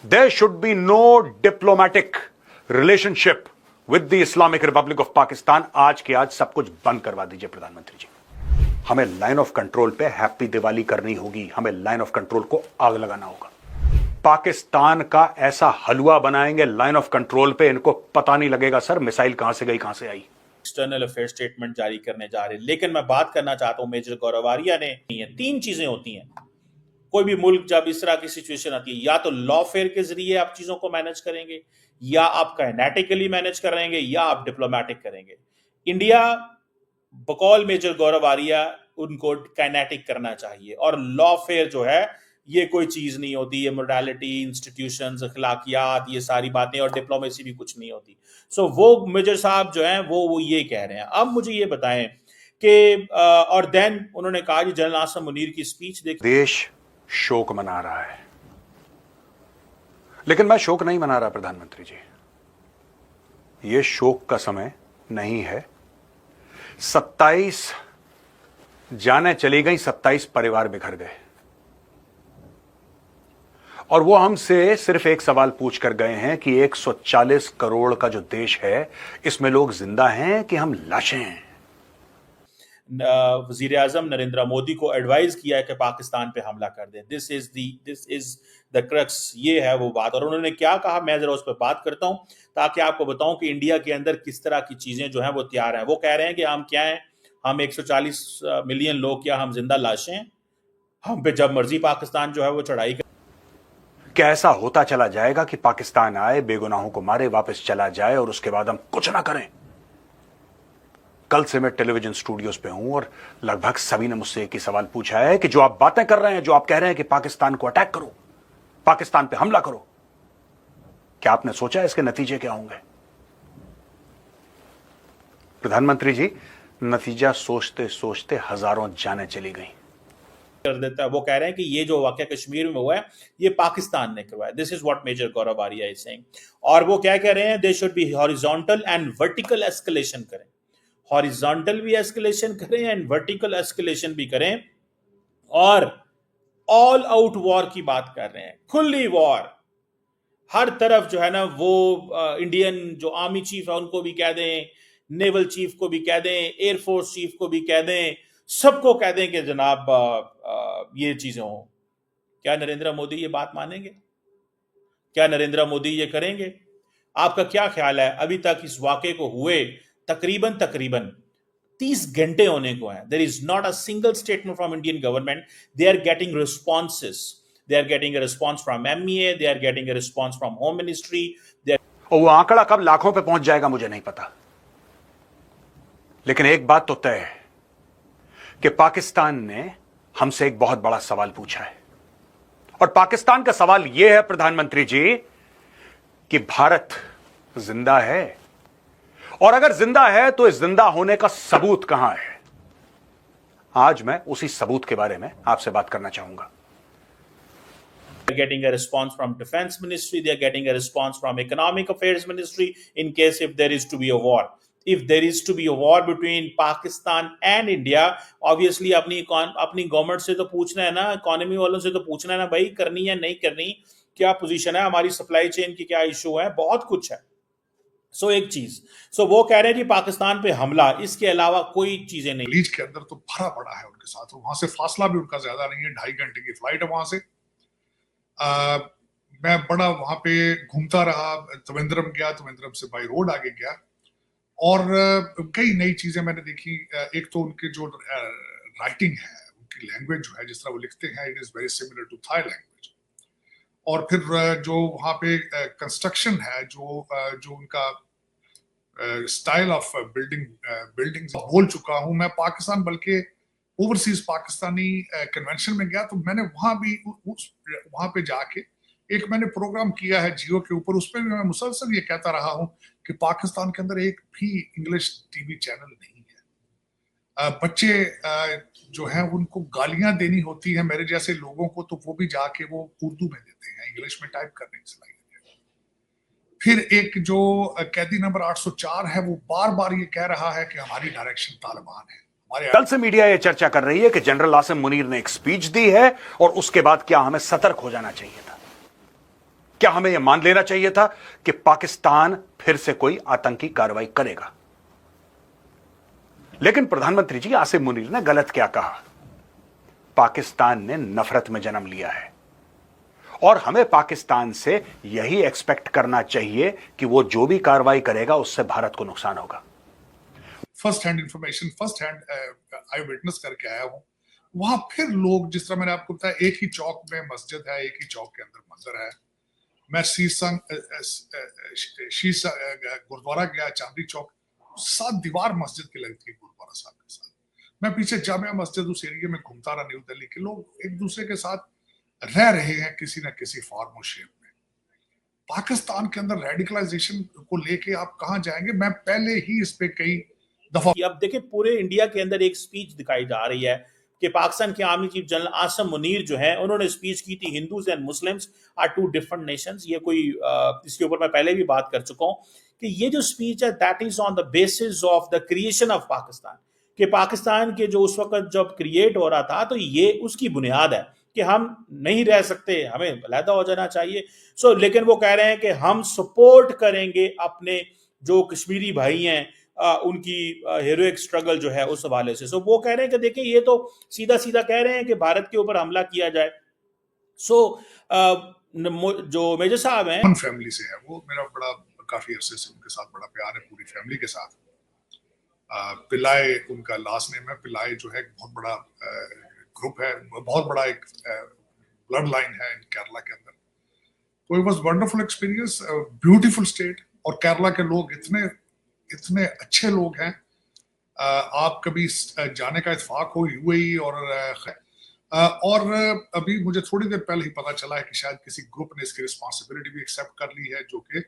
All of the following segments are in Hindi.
There should be no diplomatic relationship with the Islamic Republic of Pakistan. आज के आज सब कुछ बंद करवा दीजिए प्रधानमंत्री जी। हमें लाइन ऑफ कंट्रोल पे हैप्पी दिवाली करनी होगी, हमें लाइन ऑफ कंट्रोल को आग लगाना होगा। पाकिस्तान का ऐसा हलवा बनाएंगे लाइन ऑफ कंट्रोल पे, इनको पता नहीं लगेगा सर मिसाइल कहां से गई कहां से आई। एक्सटर्नल अफेयर स्टेटमेंट जारी करने जा रहे हैं, लेकिन मैं बात करना चाहता हूं मेजर गौरवारिया ने, तीन चीजें होती हैं कोई भी मुल्क जब इस तरह की सिचुएशन आती है, या तो लॉफेयर के जरिए आप चीजों को मैनेज करेंगे, या आप काइनेटिकली मैनेज करेंगे, या आप डिप्लोमेटिक करेंगे। इंडिया बकौल मेजर गौरवारिया उनको काइनेटिक करना चाहिए, और लॉफेयर जो है ये कोई चीज नहीं होती, ये मोडालिटी, इंस्टीट्यूशंस, अखलाकियात, ये सारी बातें, और डिप्लोमेसी भी कुछ नहीं होती। सो वो मेजर साहब जो हैं वो ये कह रहे हैं। अब मुझे ये बताएं कि और देन उन्होंने कहा कि जनरल आसिम मुनीर की स्पीच देख, देश शोक मना रहा है, लेकिन मैं शोक नहीं मना रहा प्रधानमंत्री जी, यह शोक का समय नहीं है। 27 जाने चली गई, 27 परिवार बिखर गए, और वो हमसे सिर्फ एक सवाल पूछ कर गए हैं कि 140 करोड़ का जो देश है इसमें लोग जिंदा हैं कि हम लाशें हैं। वजीर आजम नरेंद्र मोदी को एडवाइज किया है कि पाकिस्तान पे हमला कर दें। दिस इज द क्रक्स, ये है वो बात। और उन्होंने क्या कहा, मैं जरा उस पर बात करता हूं ताकि आपको बताऊं कि इंडिया के अंदर किस तरह की चीजें जो हैं वो तैयार हैं। वो कह रहे हैं कि हम क्या हैं, हम 140 मिलियन लोग, क्या हम जिंदा लाशें हैं? हम पे जब मर्जी पाकिस्तान जो है वो चढ़ाई कर। क्या ऐसा होता चला जाएगा कि पाकिस्तान आए, बेगुनाहों को मारे, वापस चला जाए, और उसके बाद हम कुछ ना करें? कल से मैं टेलीविजन स्टूडियोज पे हूं और लगभग सभी ने मुझसे एक ही सवाल पूछा है कि जो आप बातें कर रहे हैं, जो आप कह रहे हैं कि पाकिस्तान को अटैक करो, पाकिस्तान पे हमला करो, क्या आपने सोचा इसके नतीजे क्या होंगे? प्रधानमंत्री जी, नतीजा सोचते सोचते हजारों जानें चली गई। कर देता है। वो कह रहे हैं कि ये जो वाकया कश्मीर में हुआ है ये पाकिस्तान ने करवाया। This is what major गौरवारिया is saying. और वो क्या कह रहे हैं, they should be horizontal and vertical escalation करें। हॉरिजॉन्टल भी एस्केलेशन करें एंड वर्टिकल एस्केलेशन भी करें, और ऑल आउट वॉर की बात कर रहे हैं, खुली वॉर। हर तरफ जो है ना वो इंडियन जो आर्मी चीफ है उनको भी कह दें, नेवल चीफ को भी कह दें, एयरफोर्स चीफ को भी कह दें, सबको कह दें कि जनाब ये चीजें हो। क्या नरेंद्र मोदी ये बात मानेंगे? क्या नरेंद्र मोदी ये करेंगे? आपका क्या ख्याल है? अभी तक इस वाकये को हुए तकरीबन 30 घंटे होने को है। There is not a single statement from Indian government. They are getting responses, they are getting a response from MEA, they are getting a response from home ministry. और वो आंकड़ा कब लाखों पे पहुंच जाएगा मुझे नहीं पता, लेकिन एक बात तो तय है कि पाकिस्तान ने हमसे एक बहुत बड़ा सवाल पूछा है, और पाकिस्तान का सवाल यह है प्रधानमंत्री जी कि भारत जिंदा है, और अगर जिंदा है तो इस जिंदा होने का सबूत कहां है? आज मैं उसी सबूत के बारे में आपसे बात करना चाहूंगा। They're getting a response from Defense Ministry, they're getting a response from Economic Affairs Ministry in case if there is to be a war. If there is to be a war between Pakistan and India, obviously अपनी गवर्नमेंट से तो पूछना है ना, इकोनॉमी वालों से तो पूछना है ना भाई, करनी है नहीं करनी, क्या पोजीशन है, हमारी सप्लाई चेन की क्या इशू है, बहुत कुछ है। एक चीज, वो कह रहे हैं कि पाकिस्तान पे हमला, इसके अलावा कोई चीजें नहीं। लीज के अंदर तो भरा पड़ा है उनके साथ, वहां से फासला भी उनका ज्यादा नहीं है, 2.5 घंटे की फ्लाइट है वहां से। मैं बड़ा वहां पे घूमता रहा, त्रिवेंद्रम गया, त्रिवेंद्रम से बाई रोड आगे गया, और कई नई चीजें मैंने देखी। एक तो उनके जो राइटिंग है, उनकी लैंग्वेज जो है, जिस तरह वो लिखते हैं, it is very similar to Thai language. और फिर जो वहां पे कंस्ट्रक्शन है, जो उनका स्टाइल ऑफ बिल्डिंग्स बोल चुका हूं मैं। पाकिस्तान बल्कि ओवरसीज पाकिस्तानी कन्वेंशन में गया, तो मैंने वहां पे जाके एक मैंने प्रोग्राम किया है जियो के ऊपर, उसमें भी मैं मुसलसल ये कहता रहा हूं कि पाकिस्तान के अंदर एक भी इंग्लिश टीवी चैनल नहीं है। बच्चे जो हैं उनको गालियां देनी होती हैं मेरे जैसे लोगों को, तो वो भी जाके वो उर्दू में देते हैं, इंग्लिश में टाइप करने की सलाहियत है। फिर एक जो कैदी नंबर 804 है, वो बार बार ये कह रहा है कि हमारी डायरेक्शन तालिबान है। कल से मीडिया ये चर्चा कर रही है कि जनरल आसिम मुनीर ने एक स्पीच दी है, और उसके बाद क्या हमें सतर्क हो जाना चाहिए था? क्या हमें यह मान लेना चाहिए था कि पाकिस्तान फिर से कोई आतंकी कार्रवाई करेगा? लेकिन प्रधानमंत्री जी, आसिम मुनीर ने गलत क्या कहा? पाकिस्तान ने नफरत में जन्म लिया है और हमें पाकिस्तान से यही एक्सपेक्ट करना चाहिए कि वो जो भी कार्रवाई करेगा उससे भारत को नुकसान होगा। First hand information, first hand eye witness करके आया हूं। वहां फिर लोग, जिस तरह मैंने आपको बताया, एक ही चौक में मस्जिद है, एक ही चौक के अंदर मंदिर है। मैं शीसा गुरुद्वारा गया, चांदनी चौक, 7 दीवार मस्जिद की लगती है गुरुद्वारा साहब के साथ। मैं पीछे जामिया मस्जिद उस एरिया में घूमता रहा, न्यू दिल्ली के लोग एक दूसरे के साथ रह रहे हैं किसी न किसी फॉर्म और शेप में। पाकिस्तान के अंदर रेडिकलाइजेशन को लेके आप कहां जाएंगे? मैं पहले ही इस पे कई दफा। अब देखिए, पूरे इंडिया के अंदर एक स्पीच दिखाई जा रही है कि पाकिस्तान के army chief general Asim Munir जो है, उन्होंने स्पीच की थी, Hindus and Muslims are two different nations. ये कोई इसके ऊपर मैं पहले भी बात कर चुका हूं कि ये जो स्पीच है that is on the basis of the creation of Pakistan, कि पाकिस्तान के जो उस वक्त जब क्रिएट हो रहा था तो ये उसकी बुनियाद है कि हम नहीं रह सकते, हमें अलहदा हो जाना चाहिए। लेकिन वो कह रहे हैं कि हम सपोर्ट करेंगे अपने जो कश्मीरी भाई हैं, उनकी हीरोइक स्ट्रगल जो है उस हवाले से। वो कह रहे हैं कि देखिए, ये तो सीधा सीधा कह रहे हैं कि भारत के ऊपर हमला किया जाए। जो मेजर साहब हैं, फैमिली से है, वो मेरा बड़ा काफी अरसे से उनके साथ बड़ा प्यार है, पूरी फैमिली के साथ। पिल्लाई उनका लास्ट नेम है। पिल्लाई जो है बहुत बड़ा ग्रुप है, बहुत बड़ा एक ब्लड लाइन है इन केरला के अंदर। तो it was wonderful experience, beautiful state. और केरला के लोग इतने अच्छे लोग हैं। आप कभी जाने का इत्तेफाक हो यूएई और अभी मुझे थोड़ी देर पहले ही पता चला है कि शायद किसी ग्रुप ने इसकी रिस्पॉन्सिबिलिटी भी एक्सेप्ट कर ली है, जो कि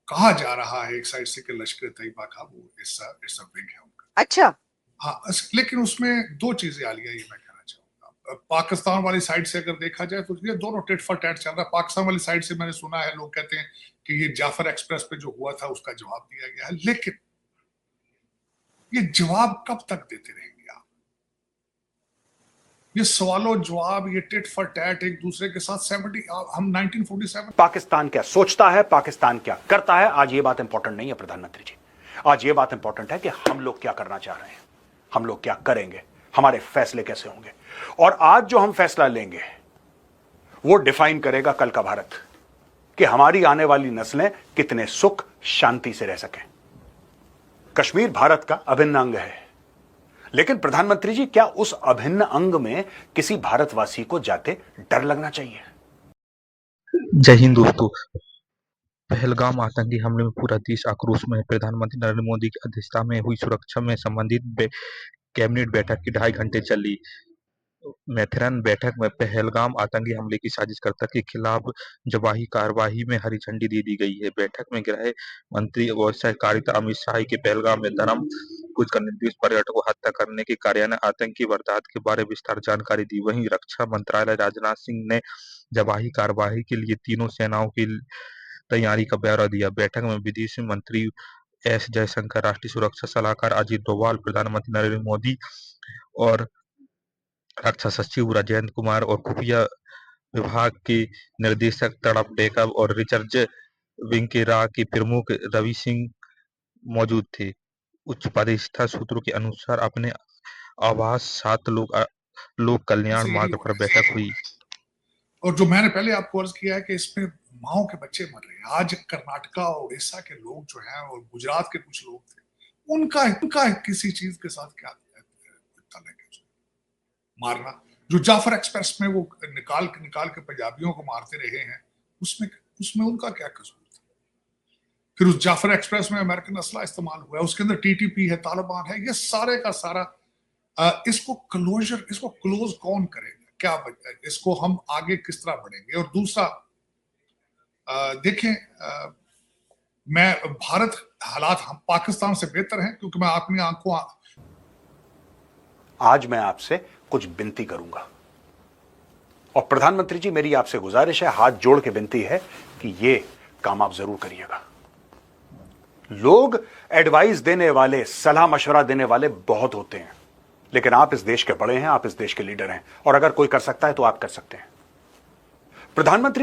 कहा जा रहा है एक साइड से कि लश्कर तैयबा का वो इस विंग है उनका। अच्छा, हाँ, लेकिन उसमें 2 चीजें आ लिया, ये मैं कहना चाहूंगा। पाकिस्तान वाली साइड से अगर देखा जाए तो ये दोनों टिट फॉर टैट चल रहा है। पाकिस्तान वाली साइड से मैंने सुना है, लोग कहते हैं कि ये जाफर एक्सप्रेस पे जो हुआ था उसका जवाब दिया गया है, लेकिन ये जवाब कब तक देते रहेंगे आप? ये सवालों जवाब, ये टिट फॉर टैट एक दूसरे के साथ हम 1947। पाकिस्तान क्या सोचता है, पाकिस्तान क्या करता है, आज ये बात इंपॉर्टेंट नहीं है प्रधानमंत्री जी। आज ये बात इंपॉर्टेंट है कि हम लोग क्या करना चाह रहे हैं, हम लोग क्या करेंगे, हमारे फैसले कैसे होंगे। और आज जो हम फैसला लेंगे वो डिफाइन करेगा कल का भारत, कि हमारी आने वाली नस्लें कितने सुख शांति से रह सकें। कश्मीर भारत का अभिन्न अंग है, लेकिन प्रधानमंत्री जी, क्या उस अभिन्न अंग में किसी भारतवासी को जाते डर लगना चाहिए? जय हिंद दोस्तों। पहलगाम आतंकी हमले में पूरा देश आक्रोश में है। प्रधानमंत्री नरेंद्र मोदी की अध्यक्षता में हुई सुरक्षा में संबंधित कैबिनेट बैठक की 2.5 घंटे चली। मैथेरन बैठक में पहलगाम आतंकी हमले की साजिशकर्ता के खिलाफ जवाबी कार्रवाई में हरी झंडी दे दी गई है। बैठक में गृह मंत्री और सहकारिता अमित शाह के पहलगाम में धर्म कुछ कर निर्दोष पर्यटकों को हत्या करने के कार्यान्वयन आतंकी वारदात के बारे में विस्तार जानकारी दी। वहीं रक्षा मंत्रालय राजनाथ सिंह ने जवाबी कार्रवाई के लिए तीनों सेनाओं की तैयारी का ब्यौरा दिया। बैठक में विदेश मंत्री एस जयशंकर, राष्ट्रीय सुरक्षा सलाहकार अजीत डोभाल, प्रधानमंत्री नरेंद्र मोदी और रक्षा सचिव राजेंद्र कुमार और खुफिया विभाग के निदेशक तड़प डेकब और रिचर्ज विंग के रा के प्रमुख रवि सिंह मौजूद थे। उच्च पदस्थ सूत्रों के अनुसार अपने आवास 7 लोक कल्याण मार्ग पर बैठक हुई। और जो मैंने पहले आपको अर्ज किया है कि इसमें माओ के बच्चे मर रहे हैं। आज कर्नाटका और उड़ीसा के लोग जो हैं और गुजरात के कुछ लोग थे, उनका किसी चीज के साथ क्या मारना, जो जाफर एक्सप्रेस में वो निकाल के पंजाबियों को मारते रहे हैं, उसमें उनका क्या कसूर था? फिर उस जाफर एक्सप्रेस में अमेरिकन असला इस्तेमाल हुआ है, उसके अंदर टीटीपी है, तालिबान है, ये सारे का सारा इसको क्लोज कौन करेगा? क्या इसको हम आगे किस तरह बढ़ेंगे? और दूसरा देखें, मैं भारत हालात हम पाकिस्तान से बेहतर हैं, क्योंकि मैं अपनी आंखों आज मैं आपसे कुछ विनती करूंगा, और प्रधानमंत्री जी, मेरी आपसे गुजारिश है, हाथ जोड़ के विनती है कि ये काम आप जरूर करिएगा। लोग एडवाइस देने वाले, सलाह मशवरा देने वाले बहुत होते हैं, लेकिन आप इस देश के बड़े हैं, आप इस देश के लीडर हैं, और अगर कोई कर सकता है तो आप कर सकते हैं। प्रधानमंत्री